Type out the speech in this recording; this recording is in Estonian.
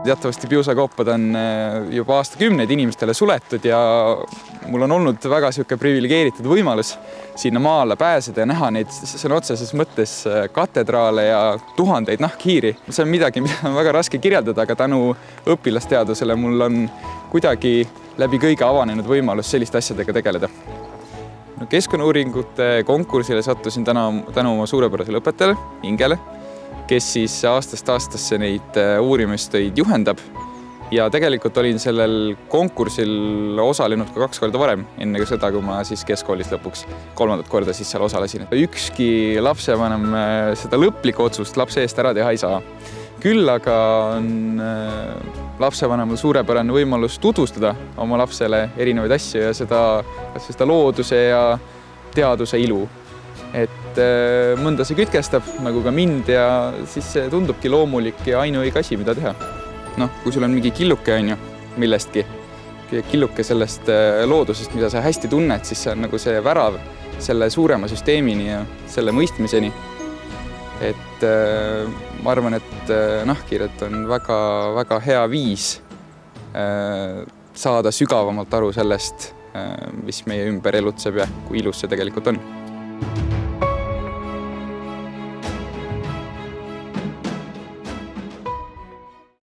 Teatavasti piusakoopad on juba aastakümneid inimestele suletud ja mul on olnud väga privilegeeritud võimalus sinna maale pääseda ja näha neid sõna otseses mõttes katedraale ja tuhandeid nahkhiiri. See on midagi, mida on väga raske kirjeldada, aga tänu õpilasteadusele mul on kuidagi läbi kõige avanenud võimalus selliste asjadega tegeleda. Keskkonnauuringute konkursile sattusin tänu oma suurepärasele õpetajale, Ingele, kes siis aastast aastasse neid uurimistöid juhendab. Ja tegelikult olin sellel konkursil osalenud ka 2 korda varem, enne kui seda, kui ma siis keskkoolis lõpuks 3. korda siis seal osalesin. Ükski lapsevanem seda lõplikku otsust lapse eest ära teha ei saa. Küll aga on lapsevanemal suurepärane võimalus tutvustada oma lapsele erinevaid asju ja seda looduse ja teaduse ilu. Et mõnda see kütkestab, nagu ka mind, ja siis see tundubki loomulik ja ainuõige asi, mida teha. Kui sul on mingi killuke millestki, killuke sellest loodusest, mida sa hästi tunned, siis see on nagu see värav selle suurema süsteemini ja selle mõistmiseni. Et ma arvan, et nahkhiired on väga hea viis saada sügavamalt aru sellest, mis meie ümber elutseb ja kui ilus see tegelikult on.